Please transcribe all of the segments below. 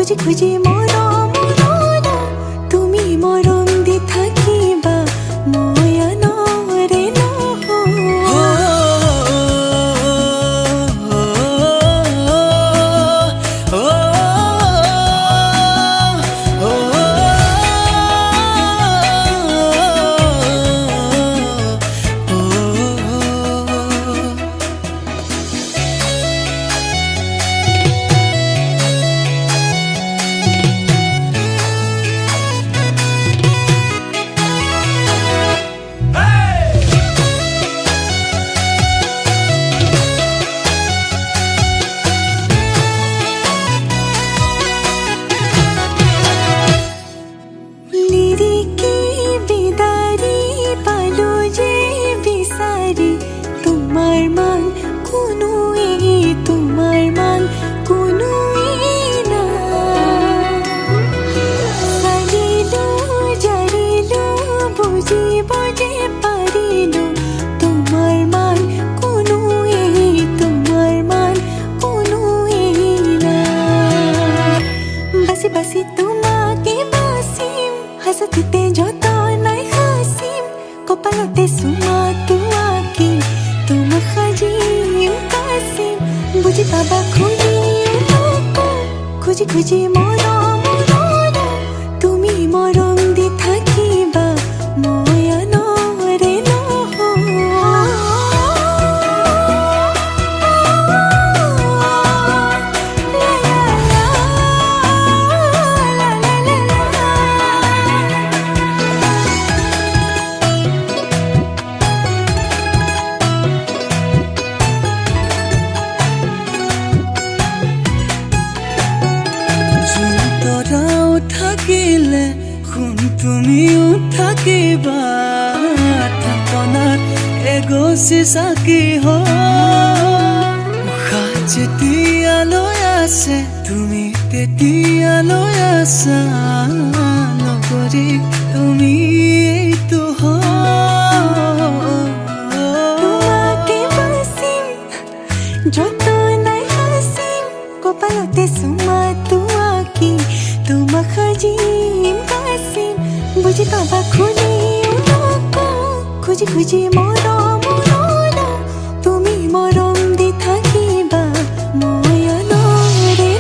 খুঁজি খুঁজি মৰম তুমি মৰম দি থাকিবা ময়া নৰে বাসি তোমাকে বাসিম হাসতিতে যত নাই হাসিম কপালতে সুমা তোমাকে তোমা খাজিম কাসিম বুঝি পাবা খুঁজি খুঁজি মরম তুমি মরম দি থাকিবা ময়া নরে থাকিলে শুন তুমিও থাকিবা থাপনাত এগছি চাকি উশাহ যেতিয়ালৈ আছে তুমি তেতিয়ালৈ আছা নগৰী তুমি এইটো তোমাকে বাচিম যত নাই হাসিম কপালতে সুমা তোমাকে তোমা খাজিম কাসিম বুঝি পাবা খুঁজি খুঁজি মরম তুমি মরম দি থাকিবা ময়া নরে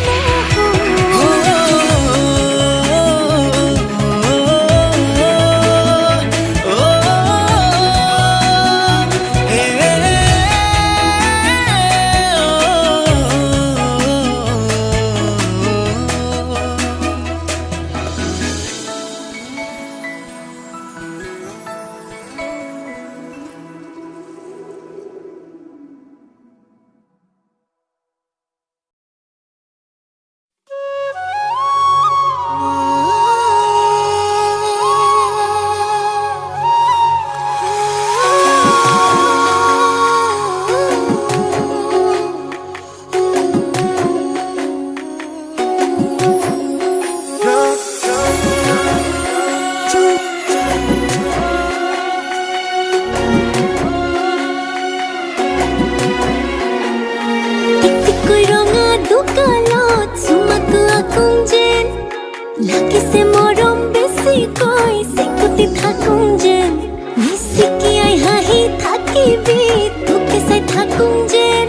লাগিছে মৰম বেছিকৈ চিকুটি থাকোঁ যেন মিচিকিয়াই হাঁহি থাকিবি তোকে চাই থাকোঁ যেন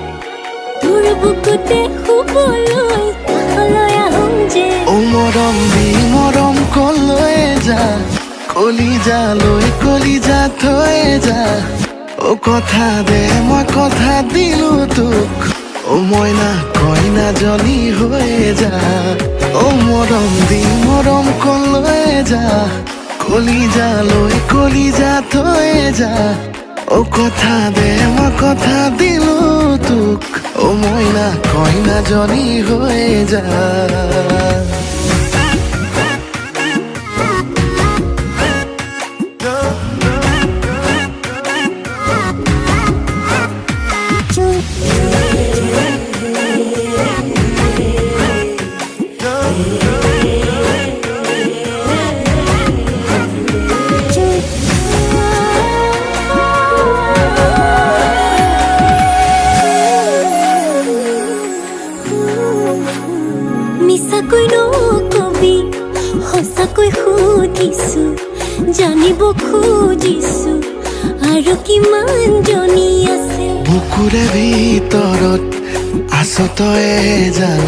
তোৰ বুকুতে শুবলৈ কাষলৈ আহোঁ যেন অ মৰম দি মৰম কলৈ যা কলিজা থৈ যা অ কথা দে মই কথা দিলো তোক অ মইনা কইনা জনী হৈ যা অ মৰম দি মৰম কলৈ যা কলিজা থৈ যা অ কথা দে মই কথা দিলো তোক অ মইনা কইনা জনী হৈ যা সঁচাকৈ নকবি সঁচাকৈ সুধিছো জানিব খুজিছো আৰু কিমান জনী আছে বুকুৰে ভিতৰত আছো তয়ে জান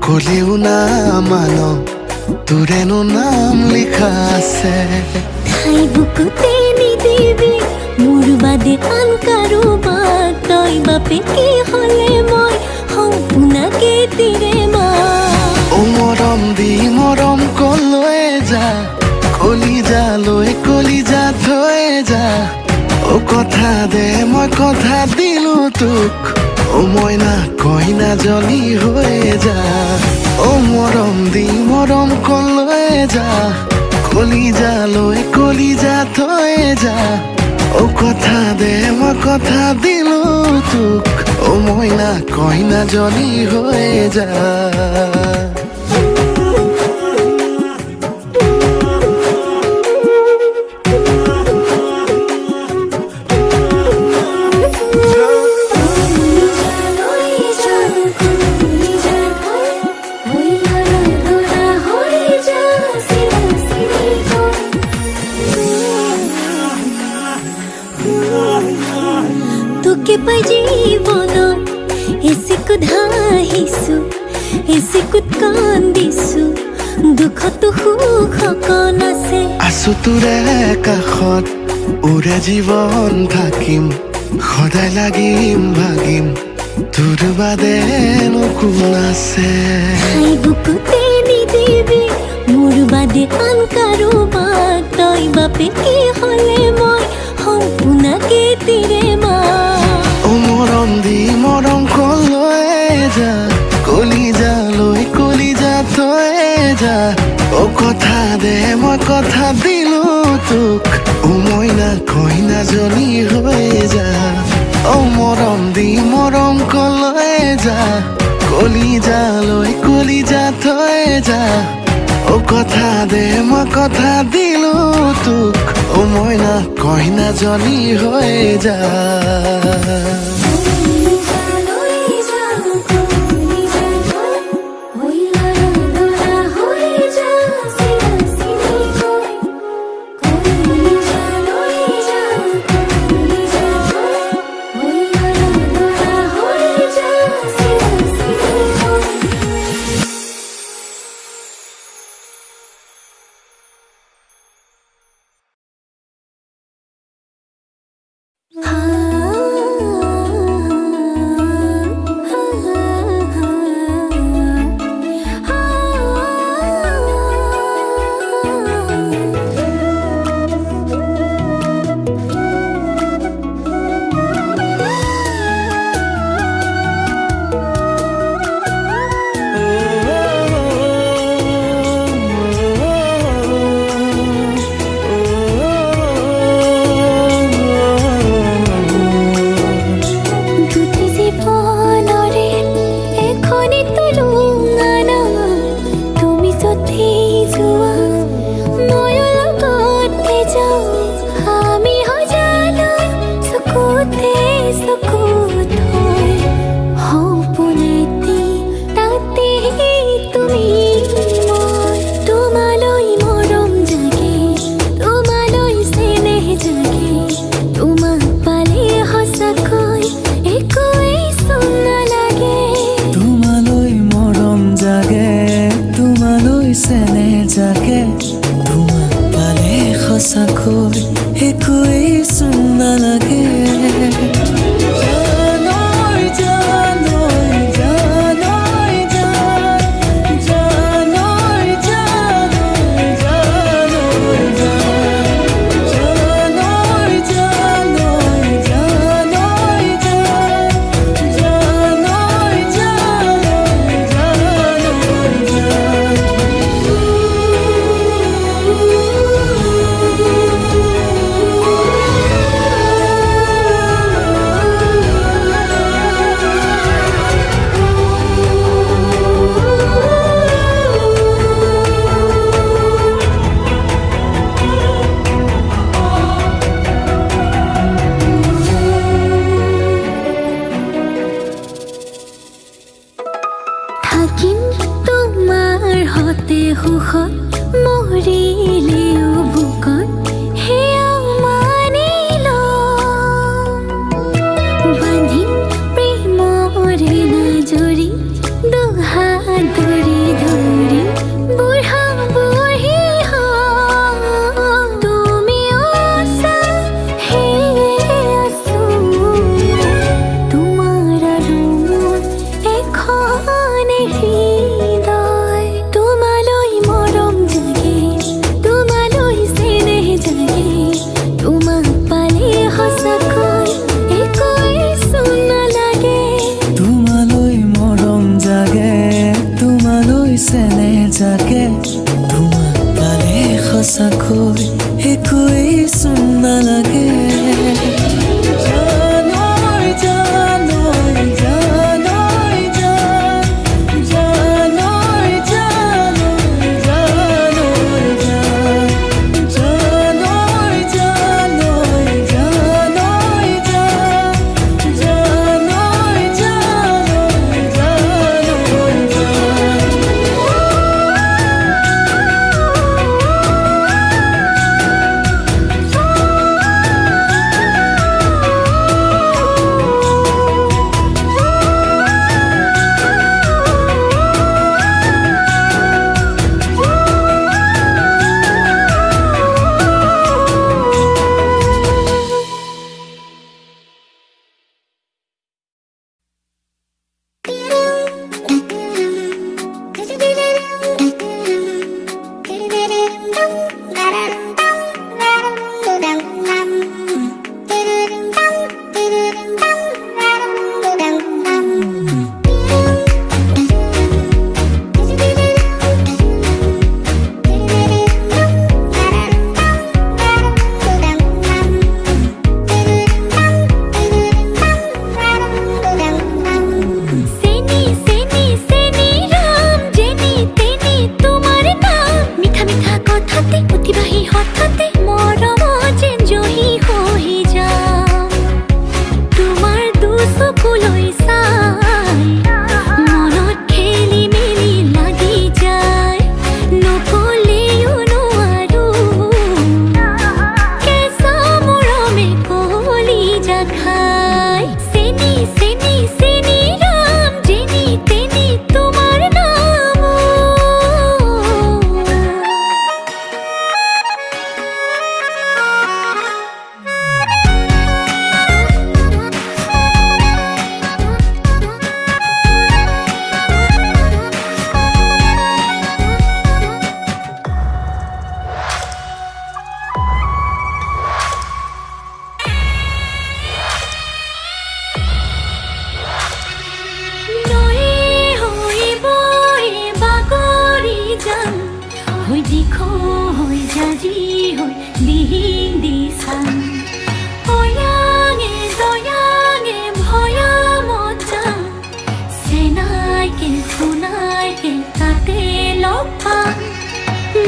কলেও না মান তোৰেনো নাম লিখা আছে ঠাই বুকুতে নিদিবি মোৰ বাদে আন কাৰোবাক তই বাপে কি হ'লে মই সম্পূৰ্ণকে তিৰে মা ও মৰম দি মৰম কলৈ যা কলিজা থৈ যা ও কথা দে মই কথা দিলো তোক ও মইনা কইনা জনী হৈ যা ও মৰম দি মৰম কলৈ যা কলিজা থৈ যা ও কথা দে মই কথা দিলো তোক ও মইনা কইনা জনী হৈ যা তোকে পাই জীৱনত এচিকুত হাঁহিছো এচিকুত কান্দিছো দুখতো সুখ অকণ আছে আছো তোৰে কাষত ওৰে জীৱন থাকিম সদায় লাগিম ভাগিম তোৰ বাদে কোন আছে ঠাই বুকুতে নিদিবি মোৰ বাদে আন কাৰোবাক তই বাপে কি হ'লে মই সম্পূৰ্ণকে তিৰে মা ও মৰম দি মৰম কলৈ যা কলিজা থৈ যা ও কথা দে মই কথা দিলো তোক ও মইনা কইনা জনী হৈ যা ও মৰম দি মৰম কলৈ যা কলিজা থৈ যা ও কথা দে মই কথা দিলো তোক ও মইনা কইনা জনী হৈ যা সঁচাকৈ একোৱেই চোন নালাগে সুখত মৰিলেও বুকত সেয়াও মানি লম বান্ধিম প্ৰেমৰে নাজৰি দুহাত ধৰি ধৰি বুঢ়া বুঢ়ী হম তুমিও আছা সেয়ে আছো তোমাৰ আৰু মোৰ এখনে হৃদয় তোমালৈ মৰম জাগে তোমালৈ চেনেহ জাগে তোমাক পালে সঁচাকৈ একোৱেই চোন নালাগে তোমালৈ মৰম জাগে তোমালৈ চেনেহ জাগে তোমাক পালে সঁচাকৈ একোৱেই চোন নালাগে জানৈ জানৈ জানৈ জান জানৈ জানৈ জানৈ জান জানৈ জানৈ জানৈ জান জানৈ জানৈ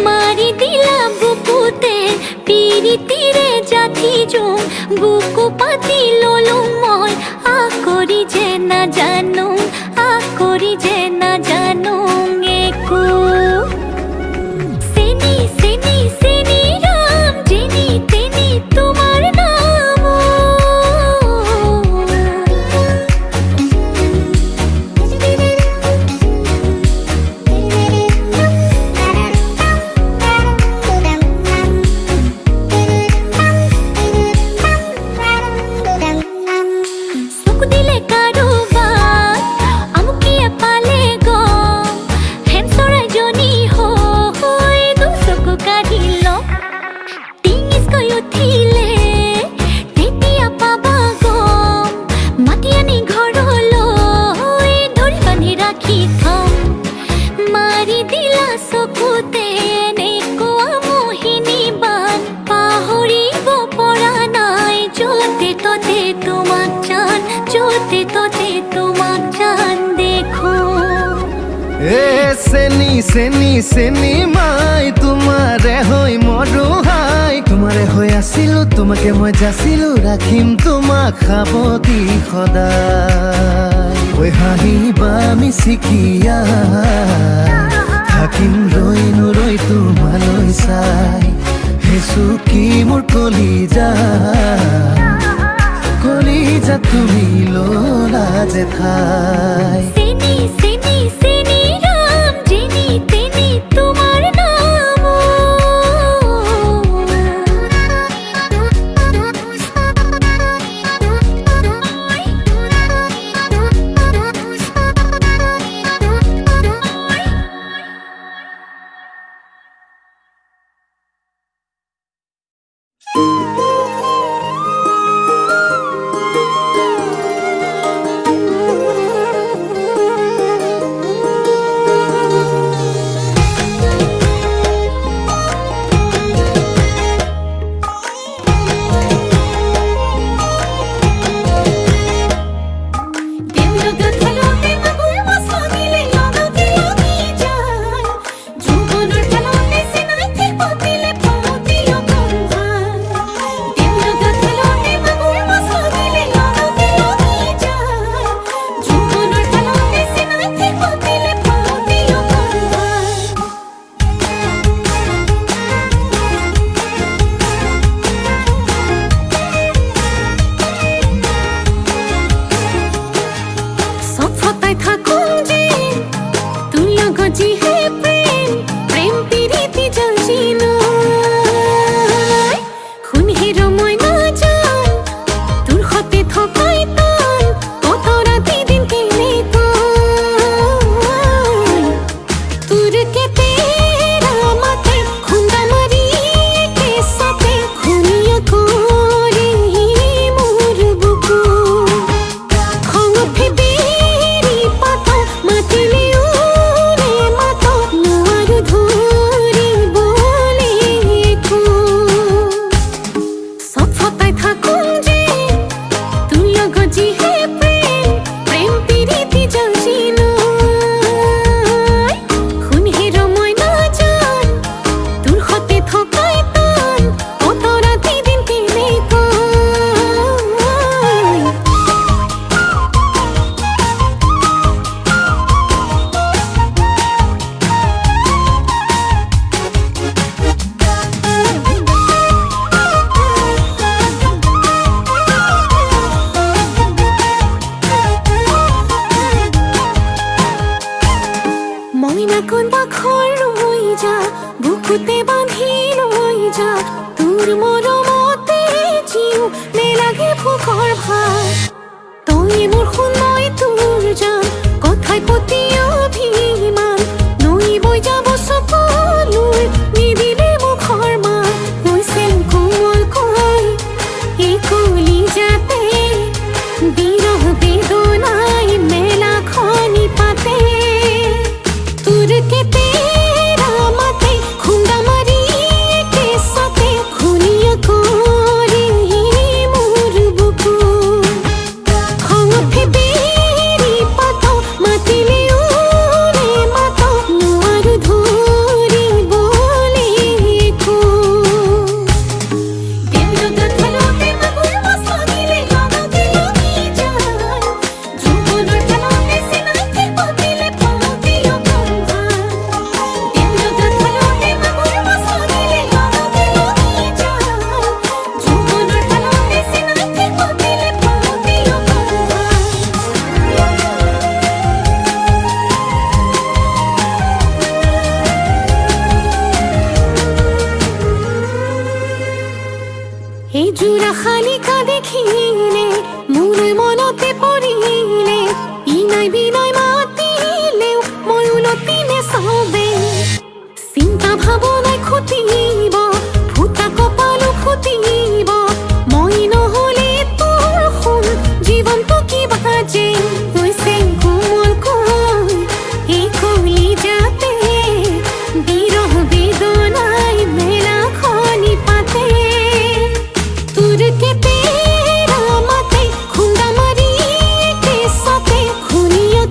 মাৰি দিলা বুকুতে পিৰিতিৰে জাতি জোং বুকু পাতি ললো মই আকৰি যে নাজানো আকৰি যে নাজানো একো চেনি চেনি চেনি ৰাম যেনি তেনি তোমাৰ নাম চেনি চেনি চেনি মাই তোমাৰে হৈ মৰো হাই তোমাৰে হৈ আছিলো তোমাকে মই যাচিলো ৰাখিম তোমাক সাৱতি সদায় ঐ হাঁহিবা মিচিকিয়া থাকিম ৰৈ চুকি মোৰ কলিজা তুমি ললা যে ঠাই চেনি চেনি চেনি ৰাম জেনি তেনি তোমাৰ নাম বুকুতে বাঁধি লৈ যা তোৰ মৰমতে জিউ নেলাগে ভোকৰ ভাত তই মোৰ সময় তোৰ যাম কথাই প্ৰতি অভিমান নৈ বৈ যাব চকুলোৰ নিদিলে মুখৰ মাত হৈছে কোমল কৈ এই কলিজাতে বিৰহ বেদনাই মেলা খনি পাতে তোৰ কেতে এই জোড়া শালিকা দেখিলে মোৰ মনতে পৰিলে ইনাই বিনাই মাতিলেও মই উলটিনে চাবে চিন্তা ভাৱনাই খুটিব ফুটা কপালো ফুটিব মই নহলে তোৰ সোণ জীৱনটো কিবা যে হৈছে কোমল কৈ এই কলিজাতে বিৰহ বেদনাই মেলা খনি পাতে খুন্দা মাৰি কে সাথে খুনিয়া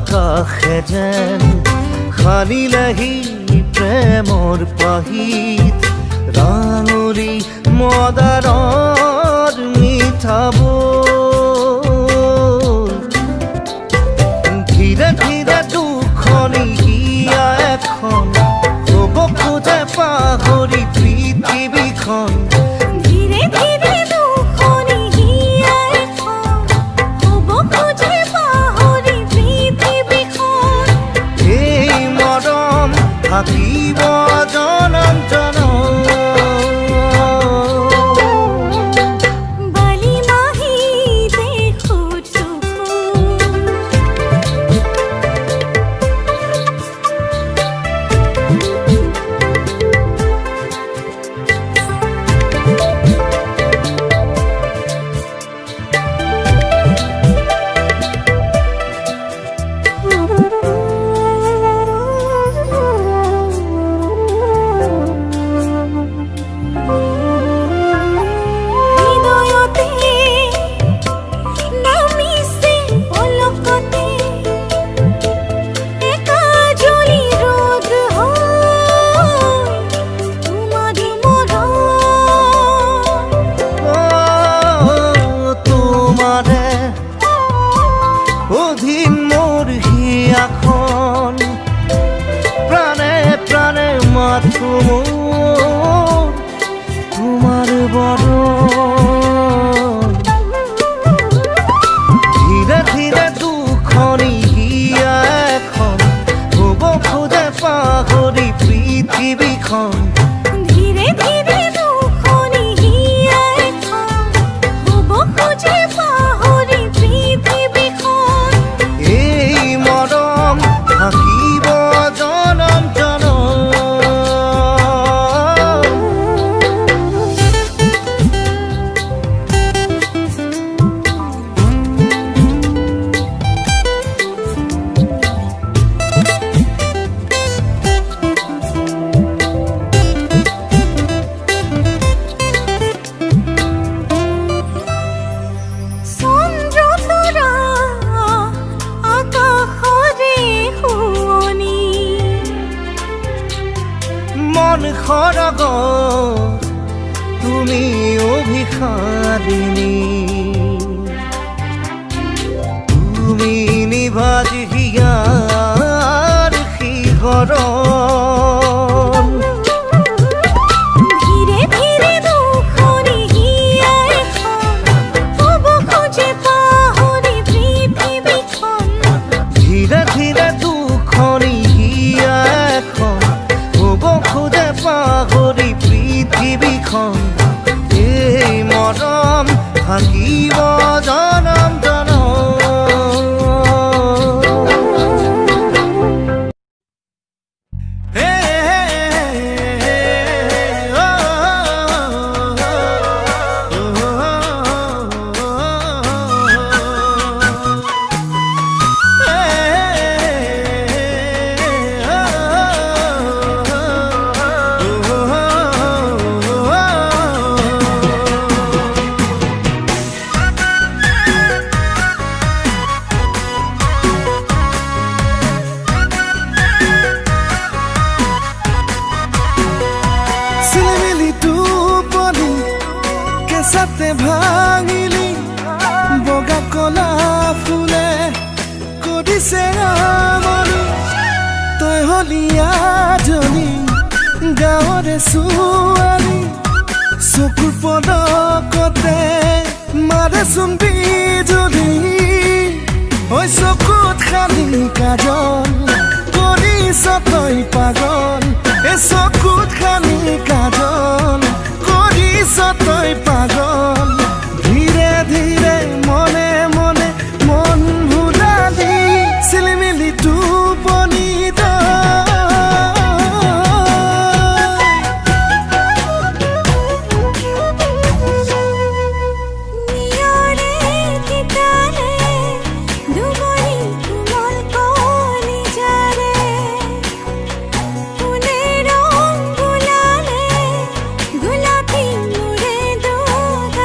আকাশে যেন সানিলেহি প্ৰেমৰ পাহিত ৰাঙৰি মদাৰৰ মিঠাবোৰ ধীৰে ধীৰে দুখনি হিয়া এখন হ'ব খোজে পাহৰি পৃথিৱীখন ধীৰে ধীৰে দুখনি হিয়া এখন হ'ব খোজে পাহৰি পৃথিৱীখন এই মৰম থাকিব জনম জনম বালি মাহি দেখো চকুৰ হৃদয়তে নামিছে অলকতে একাজলি ৰ'দ হয় তোমাৰ মৰম তোমাৰে অধীন মোৰ হিয়াখন প্ৰাণে প্ৰাণে মাথো মোৰ তোমাৰ বৰণ ধীৰে ধীৰে দুখনি হিয়া এখন হ'ব খোজে পাহৰি পৃথিৱীখন ধীৰে ধীৰে দুখনি হিয়া এখন হ'ব খোজে পাহৰি পৃথিৱীখন এই মৰম থাকিব জনম জনম চন্দ্ৰতৰা আকাশৰে শুৱনি মন খৰগ তুমি অভিসাৰিণী তুমি নিভাজ হিয়াৰ শিহৰণ ধীৰে ধীৰে দুখনি হিয়া এখন হ'ব খোজে পাহৰি পৃথিৱীখন ধীৰে ধীৰে দুখনি হিয়া এখন হ'ব খোজে পাহৰি পৃথিৱীখন এই মৰম থাকিব জনম জনম চিলিমিলি টোপনি কেঁচাতে ভাঙিলি বগা কলা ফুলে কৰিছে আমনি তই হলি আজনী গাঁৱৰে ছোৱালী চকুৰ পদকতে মাৰেচোন বিজুলী ঐ চকুত খালি কাজল কৰিছ তই পাগল এ চকুত খালি কাজল কৰিছ তই পাগল ধীৰে ধীৰে মনে মনে মন ভুলালি চিলিমিলি টোপনি নিয়ৰে তিতাৰে দুবৰি কোমল কলিজাৰে ফুলে ৰং বুলালে গোলাপী মোৰে দুখ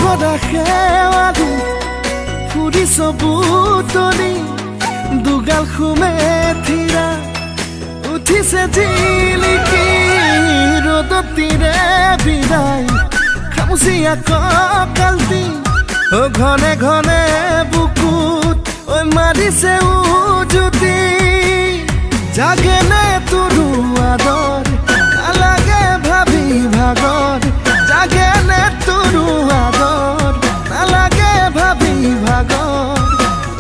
সদা সেৱালি ফুৰিছ বুটলি দুগাল খুমে থিৰা উঠিছে জিলিকি ৰ'দত তিৰে বিদায় খামুচিয়া কঁকালটি ঘনে ঘনে বুকুত ঐ মাৰিছে উজুতি জাগেনে তোৰো আদৰ নালাগে ভাবি ভাগৰ জাগেনে তোৰো আদৰ নালাগে ভাবি ভাগৰ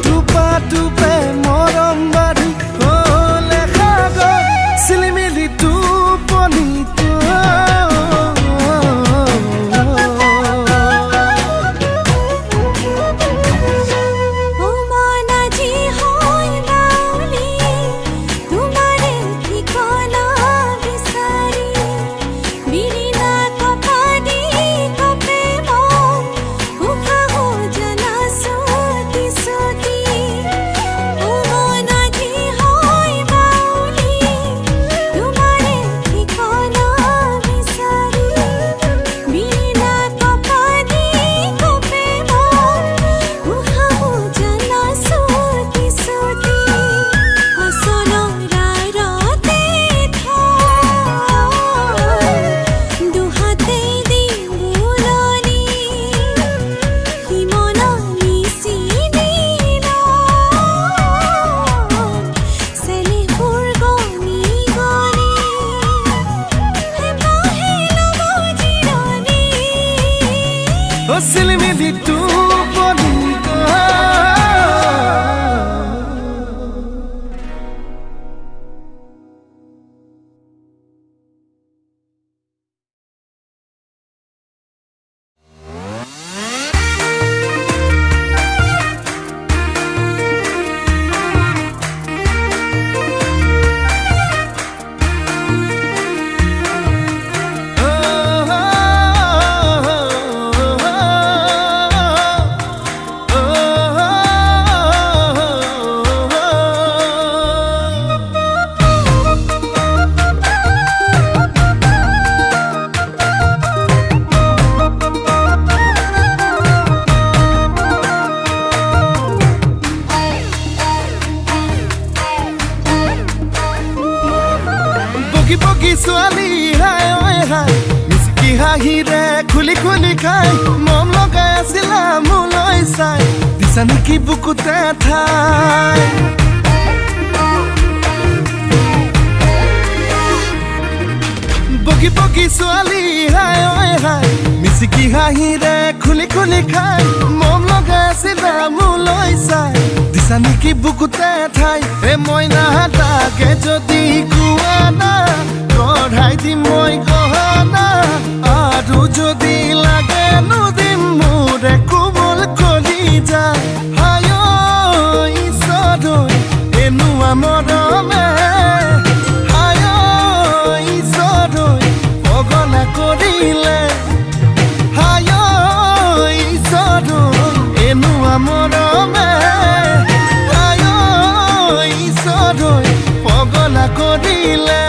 টুপা টুপে মৰম বাঢ়ি হ'লে সাগৰ চিলিমিলি টোপনি চিলিমিলি টোপনি বগী ছোৱালী হাই ঐ হাই মিচকি হাঁহিৰে খুলি খুলি খাই মম লগাই আছিলা মোলৈ চাই দিছা নেকি বুকুতে ঠাই বগী বগী ছোৱালী হাই ঐ হাই মিচকি হাঁহিৰে খুলি খুলি খাই মম লগাই আছিলা মোলৈ চাই দিছা নেকি বুকুতে ঠাই এ মইনা তাকে যদি কোৱা না কঢ়াই দিম মই গহনা আৰু যদি লাগে নুদিম মোৰে কোমল কলিজা হায় ঈশ্বৰ এনেকুৱা মৰমে হায় ঈশ্বৰ পগলা কৰিলে হায় ঈশ্বৰ এনেকুৱা মৰমে হায় ঈশ্বৰ পগলা কৰিলে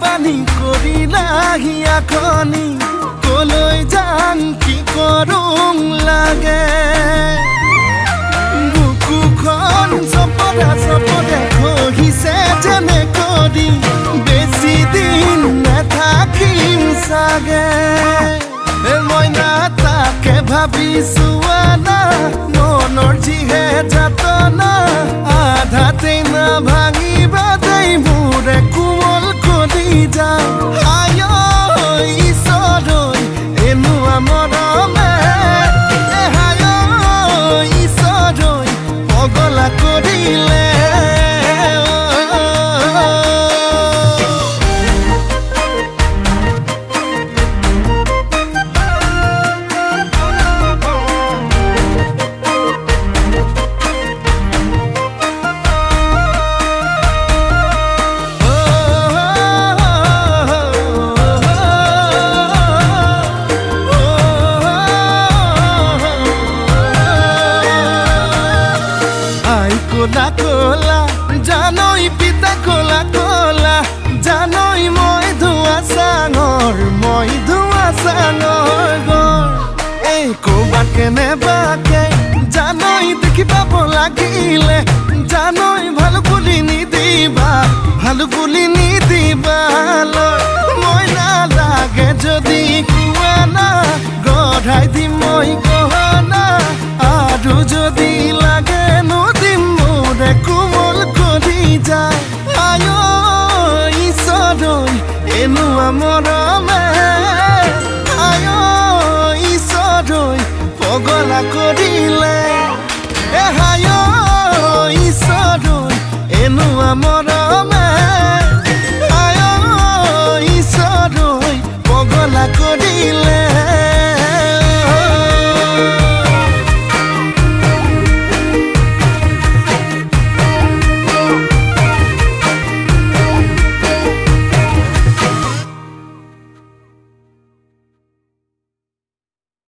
বানি কৰিলা হিয়াখনি কলৈ যাম কি কৰোং লাগে বুকুখন চপদা চপদা খহিছে যেনে কৰি বেছি দিন নাথাকিম চাগে মইনা তাকে ভাবিছো আনা মনৰ যিহে যাতনা আধাতে না ভাঙিবা দেই মোৰে কোমল কলিজা হায় ঈশ্বৰ এনেকুৱা মৰমে হায় ঈশ্বৰ পগলা কৰিলে কেনেবাকে জানই দেখি পাব লাগিলে জানই ভাল বুলি নিদিবা মই নালাগে যদি কোৱা না গঢ়াই দিম মই গহনা আৰু যদি লাগে নদিম মোৰে কোমল কৰি যায় আয় ঈশ্বৰৈ এনেকুৱা মৰমে আয় ঈশ্বৰৈ পগলা কৰিলে